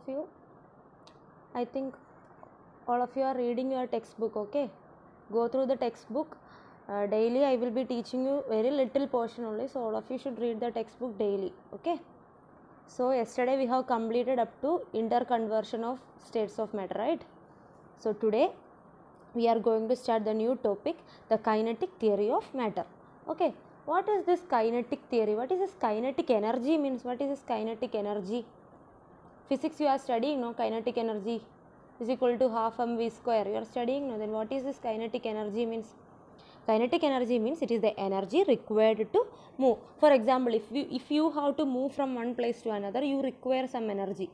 you. I think all of you are reading your textbook, okay? Go through the textbook. Daily I will be teaching you very little portion only, so all of you should read the textbook daily, okay? So yesterday we have completed up to interconversion of states of matter, right? So today we are going to start the new topic, the kinetic theory of matter. Okay, what is this kinetic theory? What is this kinetic energy means? What is this kinetic energy? Physics you are studying, no? Kinetic energy is equal to half mv square. You are studying, no? Then what is this kinetic energy means? Kinetic energy means it is the energy required to move. For example, if you have to move from one place to another, you require some energy.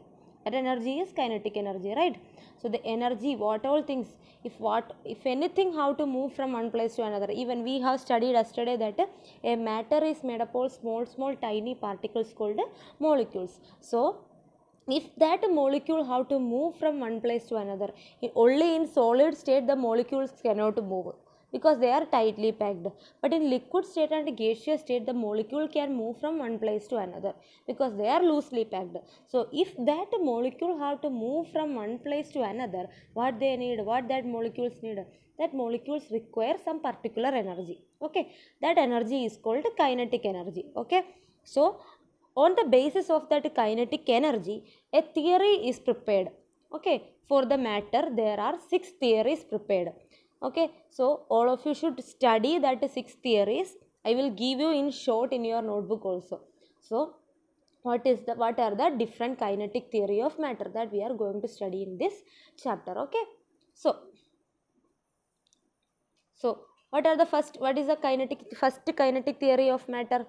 That energy is kinetic energy, right? So the energy, what all things, if anything how to move from one place to another. Even we have studied yesterday that a matter is made up of small tiny particles called molecules. So if that molecule have to move from one place to another, only in solid state the molecules cannot move, because they are tightly packed. But in liquid state and gaseous state, the molecule can move from one place to another because they are loosely packed. So if that molecule have to move from one place to another, what they need, what that molecules need, that molecules require some particular energy. Okay, that energy is called kinetic energy. Okay, so on the basis of that kinetic energy, a theory is prepared. Okay, for the matter there are 6 theories prepared. Okay, so all of you should study that 6 theories. I will give you in short in your notebook also. So what are the different kinetic theory of matter that we are going to study in this chapter. Okay, so what is the first kinetic theory of matter?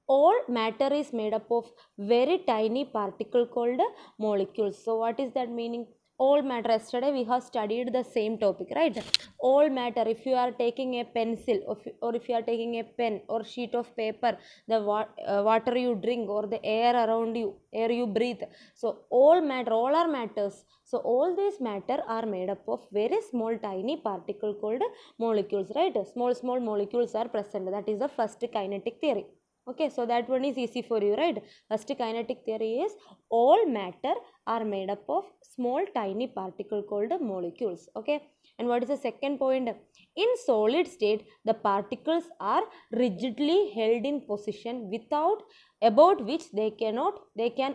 All matter is made up of very tiny particle called molecules. So what is that meaning? All matter, yesterday we have studied the same topic, right? All matter, if you are taking a pencil or if you are taking a pen or sheet of paper, the water you drink or the air around you, air you breathe, so all matter, all are matters. So all these matter are made up of very small tiny particle called molecules, right? Small molecules are present. That is the first kinetic theory. Okay, so that one is easy for you, right? First kinetic theory is all matter are made up of small tiny particle called molecules. Okay, and what is the second point? In solid state, the particles are rigidly held in position about which they can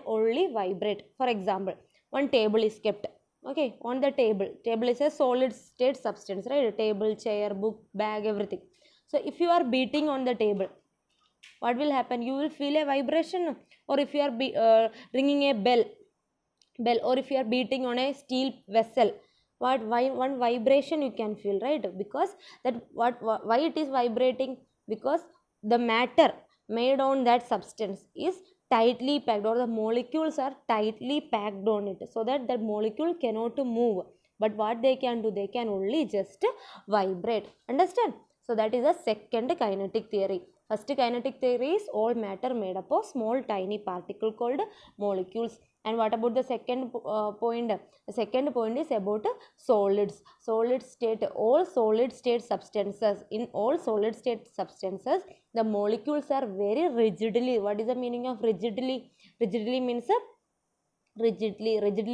only vibrate. For example, one table is kept. Okay, on the table is a solid state substance, right? A table, chair, book, bag, everything. So if you are beating on the table, what will happen? You will feel a vibration. Or if you are ringing a bell, or if you are beating on a steel vessel, one vibration you can feel, right? Because that why it is vibrating? Because the matter made on that substance is tightly packed, or the molecules are tightly packed on it, so that that molecule cannot move. But what they can do, they can only just vibrate. Understand? So that is the second kinetic theory. First kinetic theory is all matter made up of small tiny particle called molecules. And what about the second point? The second point is about solids. Solid state, all solid state substances, in all solid state substances, the molecules are very rigidly. What is the meaning of rigidly? Rigidly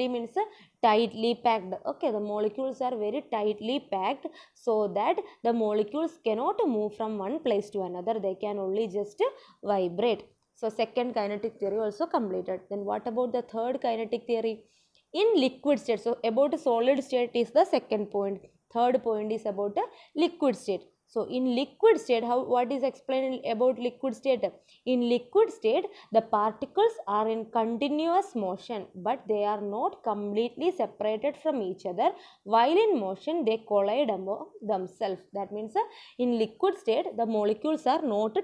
means tightly packed. Okay, the molecules are very tightly packed, so that the molecules cannot move from one place to another. They can only just vibrate. So second kinetic theory also completed. Then what about the third kinetic theory? In liquid state, so about solid state is the second point. Third point is about a liquid state. So in liquid state, what is explained about liquid state? In liquid state, the particles are in continuous motion, but they are not completely separated from each other. While in motion, they collide among themselves. That means in liquid state, the molecules are not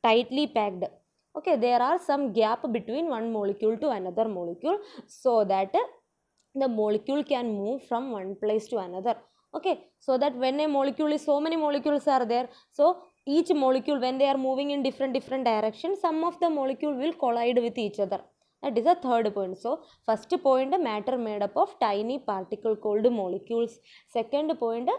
tightly packed. Okay, there are some gap between one molecule to another molecule, so that the molecule can move from one place to another. Okay, so that when a molecule is, so many molecules are there, so each molecule, when they are moving in different directions, some of the molecule will collide with each other. That is the third point. So first point, matter made up of tiny particle called molecules. Second point,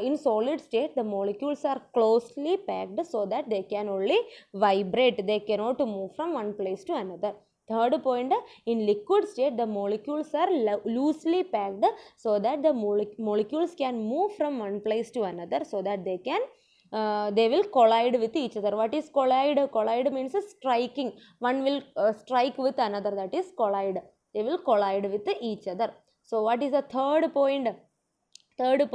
in solid state, the molecules are closely packed, so that they can only vibrate. They cannot move from one place to another. Third point, in liquid state the molecules are loosely packed so that the molecules can move from one place to another, so that they will collide with each other. What is collide? Collide means striking. One will strike with another, that is collide. They will collide with each other. So what is the third point? Third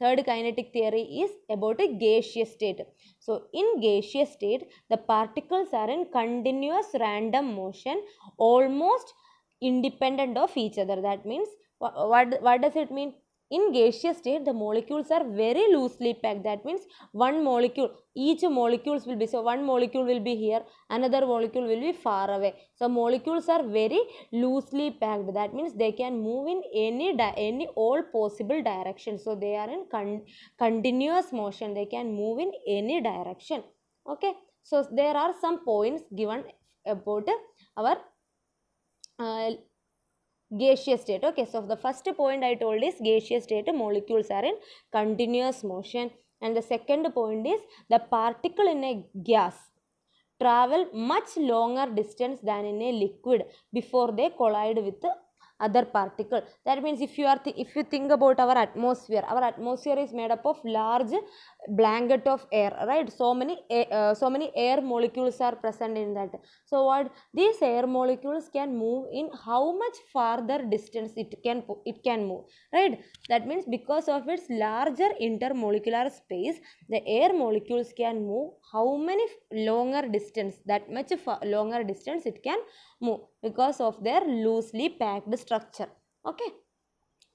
kinetic theory is about a gaseous state. So in gaseous state, the particles are in continuous random motion, almost independent of each other. That means, what does it mean? In gaseous state, the molecules are very loosely packed. That means one molecule, each molecules will be, so one molecule will be here, another molecule will be far away. So molecules are very loosely packed. That means they can move in any all possible directions. So they are in continuous motion. They can move in any direction. Okay. So there are some points given about our gaseous state. Okay, so the first point I told is gaseous state molecules are in continuous motion, and the second point is the particle in a gas travel much longer distance than in a liquid before they collide with the other particle. That means if you think about our atmosphere is made up of large blanket of air, right? So many air molecules are present in that. So what these air molecules can move in how much farther distance it can move, right? That means because of its larger intermolecular space, the air molecules can move how many longer distance, that much longer distance it can move because of their loosely packed structure. Okay,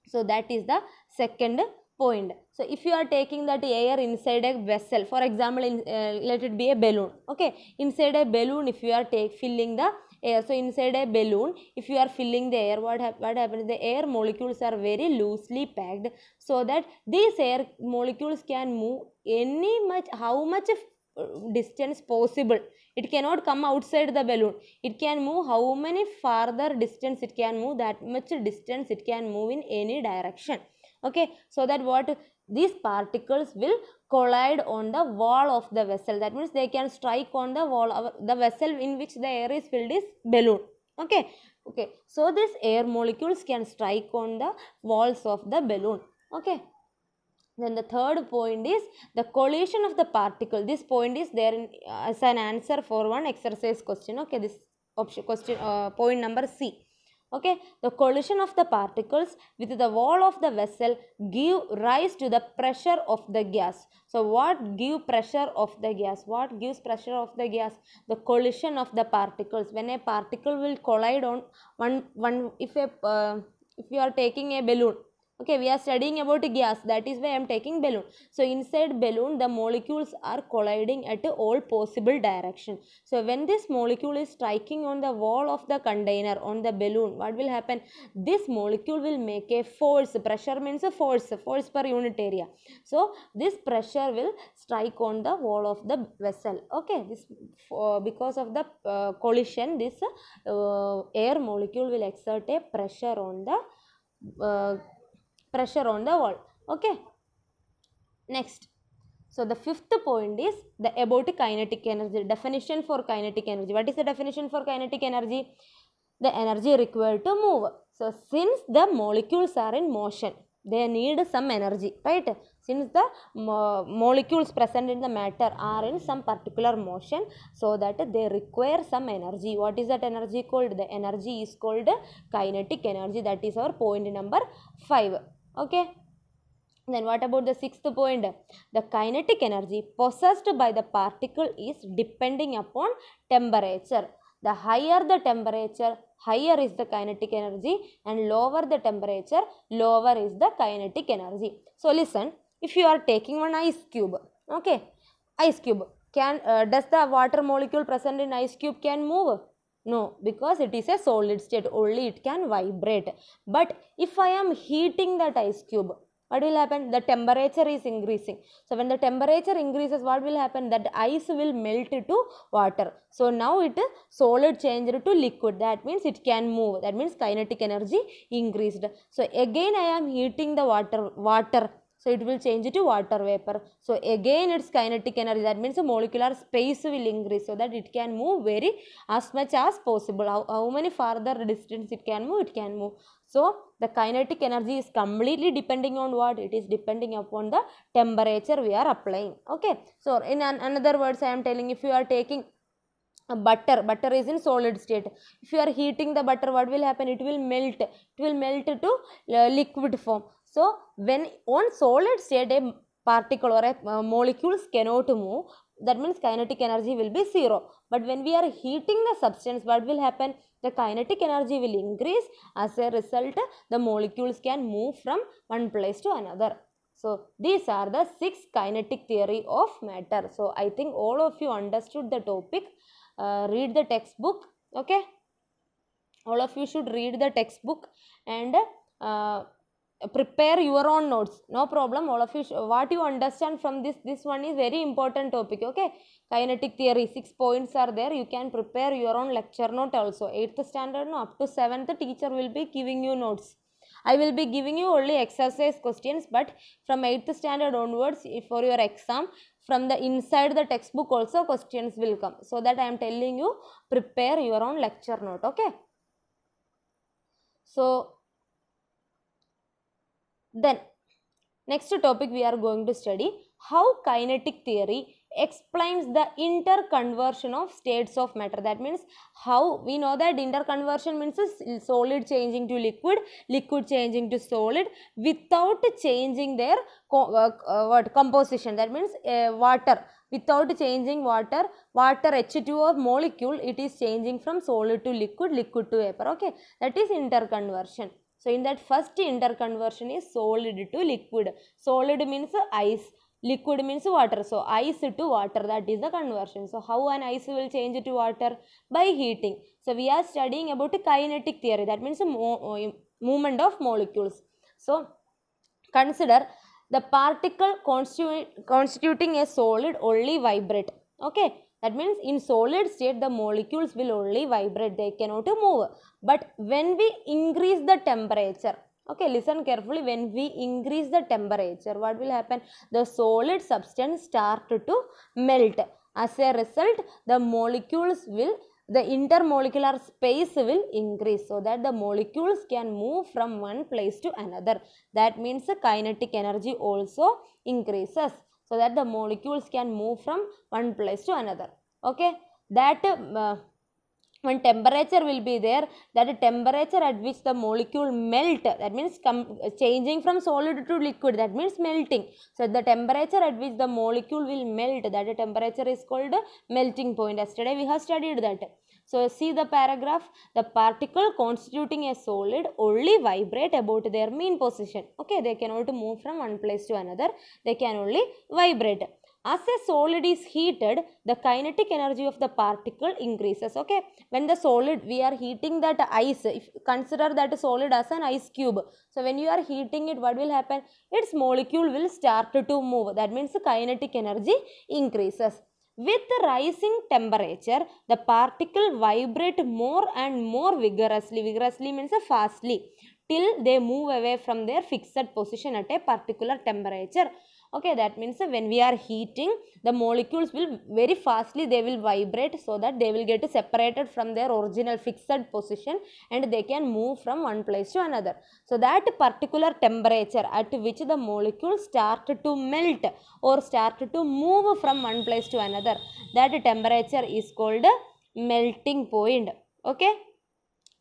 so that is the second point. So if you are taking that air inside a vessel, for example, let it be a balloon. Okay, inside a balloon, if you are filling the air, so inside a balloon, if you are filling the air, what happens? The air molecules are very loosely packed, so that these air molecules can move how much distance possible. It cannot come outside the balloon. It can move how many farther distance it can move, that much distance it can move in any direction. Okay, so that what these particles will collide on the wall of the vessel. That means they can strike on the wall, the vessel in which the air is filled is balloon. Okay, so these air molecules can strike on the walls of the balloon. Okay. Then the third point is the collision of the particle. This point is there as an answer for one exercise question. Okay, this point number C. Okay, the collision of the particles with the wall of the vessel give rise to the pressure of the gas. So what gives pressure of the gas? What gives pressure of the gas? The collision of the particles. When a particle will collide on if you are taking a balloon. Okay, we are studying about a gas, that is why I am taking balloon. So inside balloon, the molecules are colliding at all possible direction. So when this molecule is striking on the wall of the container, on the balloon, what will happen? This molecule will make a force. Pressure means a force per unit area. So this pressure will strike on the wall of the vessel. Okay, this because of the collision, this air molecule will exert a pressure on the wall. Okay, next. So the fifth point is about kinetic energy. Definition for kinetic energy. What is the definition for kinetic energy? The energy required to move. So since the molecules are in motion, they need some energy, right? Since the molecules present in the matter are in some particular motion, so that they require some energy. What is that energy called? The energy is called kinetic energy. That is our point number 5. Okay. Then what about the sixth point? The kinetic energy possessed by the particle is depending upon temperature. The higher the temperature, higher is the kinetic energy, and lower the temperature, lower is the kinetic energy. So listen, if you are taking one ice cube, okay, ice cube, does the water molecule present in ice cube can move? No, because it is a solid state, only it can vibrate. But if I am heating that ice cube, what will happen? The temperature is increasing. So when the temperature increases, what will happen? That ice will melt to water. So now it is solid changed to liquid. That means it can move. That means kinetic energy increased. So again I am heating the water. So it will change to water vapor. So again its kinetic energy, that means the molecular space will increase so that it can move very as much as possible. How many farther distance it can move? It can move. So the kinetic energy is completely depending on what? It is depending upon the temperature we are applying. Okay. So in another words, I am telling, if you are taking butter is in solid state. If you are heating the butter, what will happen? It will melt. It will melt to liquid form. So when on solid state a particle or a molecules cannot move, that means kinetic energy will be zero. But when we are heating the substance, what will happen? The kinetic energy will increase. As a result, the molecules can move from one place to another. So these are the 6 kinetic theory of matter. So I think all of you understood the topic. Read the textbook. Okay, all of you should read the textbook and prepare your own notes. No problem, all of you what you understand from this one is very important topic. Okay, kinetic theory, 6 points are there. You can prepare your own lecture note also. 8th standard no, up to 7th teacher will be giving you notes. I will be giving you only exercise questions, but from 8th standard onwards, for your exam, from the inside the textbook also questions will come. So that I am telling you, prepare your own lecture note. Okay. So then next topic we are going to study how kinetic theory explains the interconversion of states of matter. That means how we know that interconversion means solid changing to liquid, liquid changing to solid without changing their composition. That means water, without changing water H2O molecule, it is changing from solid to liquid, liquid to vapor. Okay, that is interconversion. So in that first interconversion is solid to liquid. Solid means ice, liquid means water. So ice to water, that is the conversion. So how an ice will change to water? By heating. So we are studying about kinetic theory, that means movement of molecules. So consider the particle constituting a solid only vibrate. Okay. That means in solid state the molecules will only vibrate, they cannot move. But when we increase the temperature, okay, listen carefully, when we increase the temperature, what will happen? The solid substance start to melt. As a result, the molecules will, the intermolecular space will increase so that the molecules can move from one place to another. That means the kinetic energy also increases, so that the molecules can move from one place to another. Okay, that when temperature will be there, that temperature at which the molecule melt, that means changing from solid to liquid, that means melting. So the temperature at which the molecule will melt, that temperature is called melting point. Yesterday we have studied that. So see the paragraph, the particle constituting a solid only vibrate about their mean position. Okay, they cannot move from one place to another, they can only vibrate. As a solid is heated, the kinetic energy of the particle increases. Okay, when the solid, we are heating that ice, if consider that solid as an ice cube. So when you are heating it, what will happen? Its molecule will start to move. That means the kinetic energy increases. With rising temperature, the particle vibrate more and more vigorously. Vigorously means fastly, till they move away from their fixed position at a particular temperature. Okay, that means when we are heating, the molecules will very fastly, they will vibrate so that they will get separated from their original fixed position and they can move from one place to another. So that particular temperature at which the molecules start to melt or start to move from one place to another, that temperature is called melting point. Okay,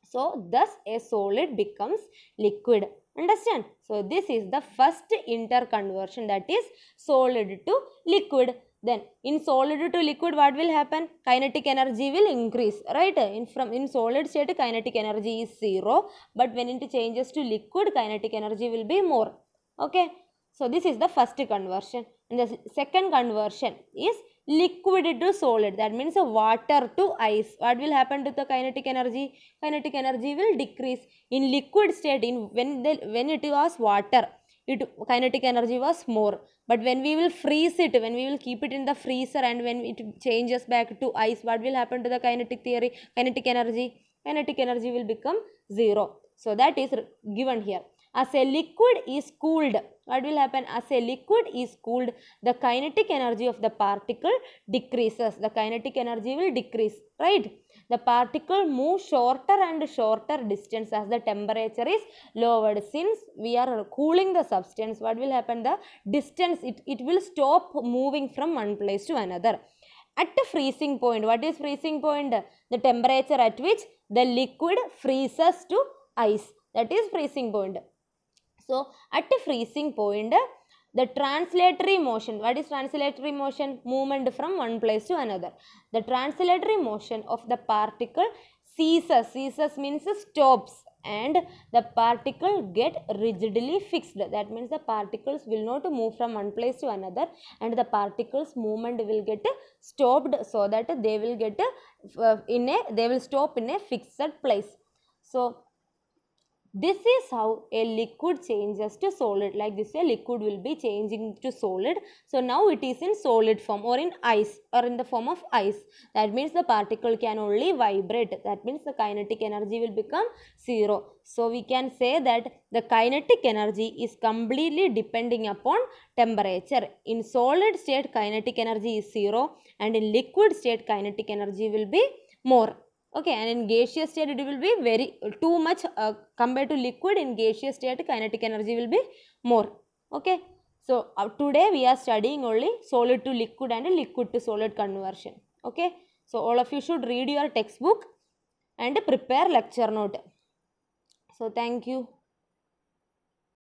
so thus a solid becomes liquid. Understand? So this is the first interconversion, that is solid to liquid. Then in solid to liquid, what will happen? Kinetic energy will increase, right? In solid state, kinetic energy is 0, but when it changes to liquid, kinetic energy will be more. Okay, so this is the first conversion. And the second conversion is liquid to solid, that means water to ice. What will happen to the kinetic energy? Kinetic energy will decrease. In liquid state, when it was water, kinetic energy was more, but when we will freeze it, when we will keep it in the freezer and when it changes back to ice, what will happen to the kinetic theory? Kinetic energy will become 0. So that is given here. As a liquid is cooled, what will happen? As a liquid is cooled, the kinetic energy of the particle decreases. The kinetic energy will decrease, right? The particle moves shorter and shorter distance as the temperature is lowered. Since we are cooling the substance, what will happen? The distance, it will stop moving from one place to another. At a freezing point, what is freezing point? The temperature at which the liquid freezes to ice. That is freezing point. So, at a freezing point, the translatory motion, what is translatory motion? Movement from one place to another. The translatory motion of the particle ceases. Ceases means stops, and the particle get rigidly fixed. That means the particles will not move from one place to another, and the particles movement will get stopped, so that they will get they will stop in a fixed place. So this is how a liquid changes to solid. Like this, a liquid will be changing to solid. So now it is in solid form, or in ice, or in the form of ice. That means the particle can only vibrate. That means the kinetic energy will become 0. So we can say that the kinetic energy is completely depending upon temperature. In solid state, kinetic energy is 0, and in liquid state, kinetic energy will be more. Okay, and in gaseous state it will be very too much compared to liquid. In gaseous state, kinetic energy will be more. Okay, so today we are studying only solid to liquid and liquid to solid conversion. Okay, so all of you should read your textbook and prepare lecture note. So thank you.